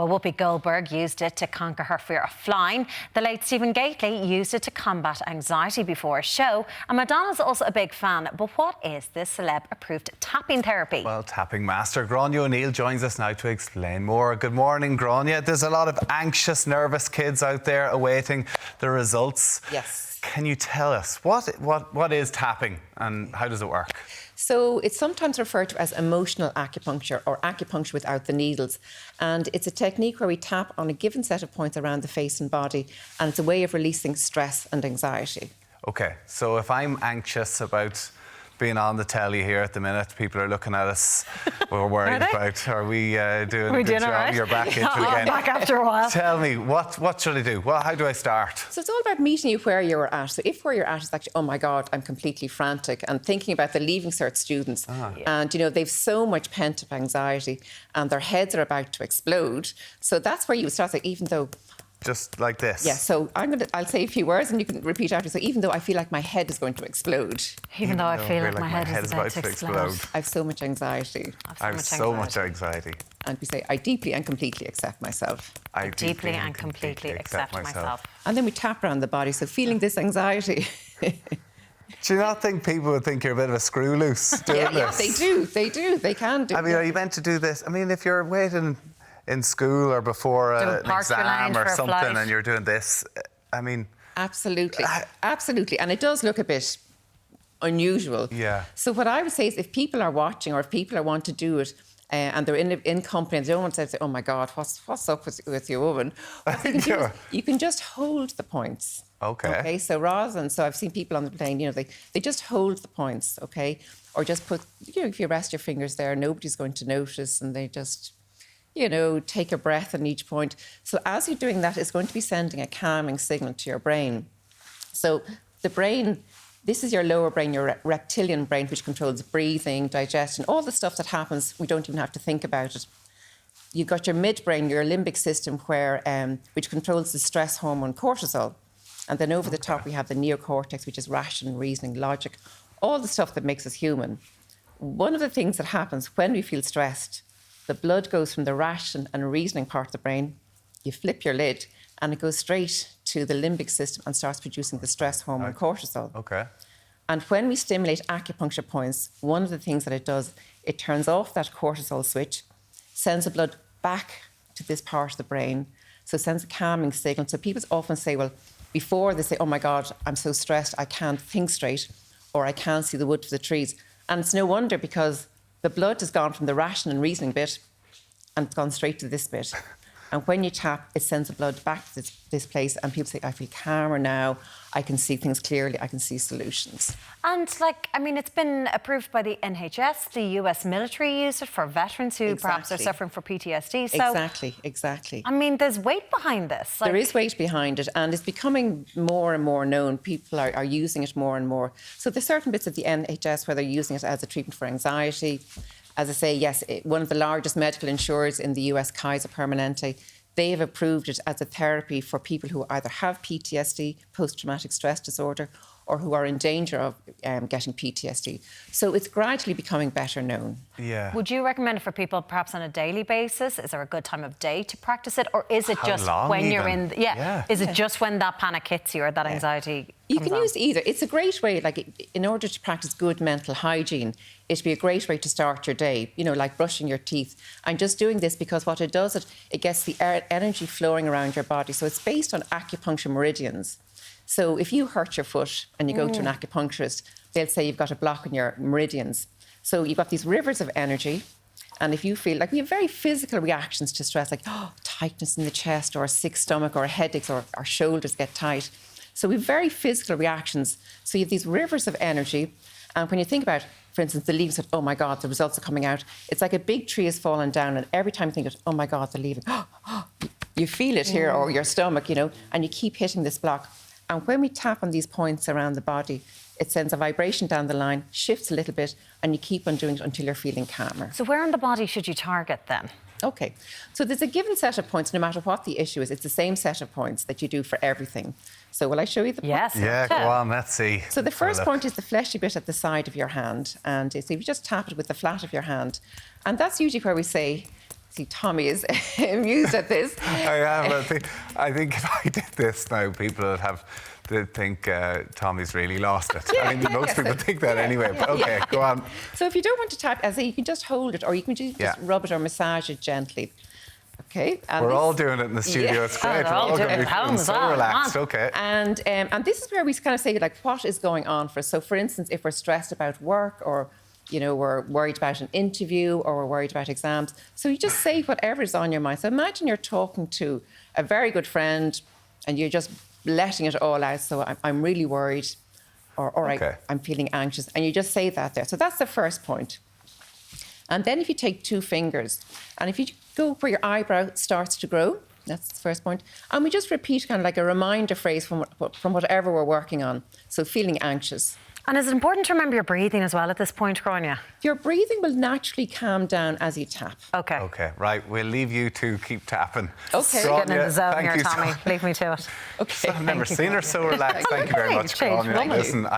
Well, Whoopi Goldberg used it to conquer her fear of flying. The late Stephen Gately used it to combat anxiety before a show. And Madonna's also a big fan. But what is this celeb-approved tapping therapy? Well, tapping master Grainne O'Neill joins us now to explain more. Good morning, Grainne. There's a lot of anxious, nervous kids out there awaiting the results. Yes. Can you tell us what is tapping and how does it work? So it's sometimes referred to as emotional acupuncture or acupuncture without the needles. And it's a technique where we tap on a given set of points around the face and body, and it's a way of releasing stress and anxiety. OK, so if I'm anxious about being on the telly here at the minute, people are looking at us, we're worried about, are we doing a good job? Right? You're back into it again. Back after a while. Tell me, what should I do? How do I start? So it's all about meeting you where you're at. So if where you're at is actually, oh my God, I'm completely frantic, and thinking about the Leaving Cert students, and you know, they've so much pent-up anxiety and their heads are about to explode. So that's where you would start, like, even though... Just like this? Yeah, so I'll say a few words and you can repeat after. So even though I feel like my head is going to explode. Even though I feel like my head is about to explode. I have so much anxiety. I have so much anxiety. And we say, I deeply and completely accept myself. I deeply and completely accept myself. And then we tap around the body, so feeling this anxiety. Do you not think people would think you're a bit of a screw loose doing this? Yeah, they do. They can do. I mean, are you meant to do this? I mean, if you're waiting in school or before an exam or something and you're doing this, I mean... Absolutely. Absolutely. And it does look a bit unusual. Yeah. So what I would say is if people are watching or if people want to do it and they're in company and they don't want to say, oh my God, what's up with your woman? You can just hold the points. Okay. So rather than... So I've seen people on the plane, you know, they just hold the points, okay? Or just put, you know, if you rest your fingers there, nobody's going to notice, and they just... you know, take a breath at each point. So as you're doing that, it's going to be sending a calming signal to your brain. So the brain, this is your lower brain, your reptilian brain, which controls breathing, digestion, all the stuff that happens, we don't even have to think about it. You've got your midbrain, your limbic system, which controls the stress hormone cortisol. And then over the top, we have the neocortex, which is rational, reasoning, logic, all the stuff that makes us human. One of the things that happens when we feel stressed, the blood goes from the ration and reasoning part of the brain, you flip your lid, and it goes straight to the limbic system and starts producing the stress hormone cortisol. Okay. And when we stimulate acupuncture points, one of the things that it does, it turns off that cortisol switch, sends the blood back to this part of the brain, so it sends a calming signal. So people often say, well, before they say, oh my God, I'm so stressed, I can't think straight, or I can't see the wood for the trees. And it's no wonder, because the blood has gone from the ration and reasoning bit and it's gone straight to this bit. And when you tap, it sends the blood back to this place, and people say, I feel calmer now, I can see things clearly, I can see solutions. And, like, I mean, it's been approved by the NHS, the US military use it for veterans who perhaps are suffering from PTSD. So, Exactly. I mean, there's weight behind this. There is weight behind it, and it's becoming more and more known. People are using it more and more. So there's certain bits of the NHS where they're using it as a treatment for anxiety. As I say, yes, one of the largest medical insurers in the US, Kaiser Permanente, they have approved it as a therapy for people who either have PTSD, post-traumatic stress disorder, or who are in danger of getting PTSD. So it's gradually becoming better known. Yeah. Would you recommend it for people perhaps on a daily basis? Is there a good time of day to practice it? Or is it just when you're in... Is it just when that panic hits you or that anxiety You can use either. It's a great way, like, in order to practice good mental hygiene, it'd be a great way to start your day, you know, like brushing your teeth. I'm just doing this because what it does, it gets the energy flowing around your body. So it's based on acupuncture meridians. So if you hurt your foot and you go to an acupuncturist, they'll say you've got a block in your meridians. So you've got these rivers of energy. And if you feel like we have very physical reactions to stress, like tightness in the chest or a sick stomach or headaches or our shoulders get tight. So we have very physical reactions. So you have these rivers of energy. And when you think about, for instance, the leaves, oh my God, the results are coming out. It's like a big tree has fallen down, and every time you think of, oh my God, they're leaving, you feel it here, or your stomach, you know, and you keep hitting this block. And when we tap on these points around the body, it sends a vibration down the line, shifts a little bit, and you keep on doing it until you're feeling calmer. So where on the body should you target then? Okay, so there's a given set of points, no matter what the issue is. It's the same set of points that you do for everything. So will I show you the points? Yes. Yeah, go on, let's see. So the first point is the fleshy bit at the side of your hand. And so if you just tap it with the flat of your hand, and that's usually where we say, See, Tommy is amused at this. I am. I think if I did this now, people would think Tommy's really lost it. Yeah, I mean, most people think that anyway, but okay, go on. So if you don't want to tap, as I say, you can just hold it, or you can just rub it or massage it gently. Okay. We're all doing it in the studio. It's great. We're all going to be feeling so relaxed. Okay. And this is where we kind of say, like, what is going on for us? So, for instance, if we're stressed about work, or we're worried about an interview, or we're worried about exams. So you just say whatever is on your mind. So imagine you're talking to a very good friend and you're just letting it all out. So I'm really worried, or I'm feeling anxious. And you just say that there. So that's the first point. And then if you take 2 fingers and if you go where your eyebrow starts to grow, that's the first point. And we just repeat kind of like a reminder phrase from whatever we're working on. So feeling anxious. And is it important to remember your breathing as well at this point, Grainne? Your breathing will naturally calm down as you tap. Okay. Okay, right. We'll leave you to keep tapping. Okay. You're getting in the zone here, Tommy. Leave me to it. Okay. I've never seen her so relaxed. Thank you very much, Grainne. Listen,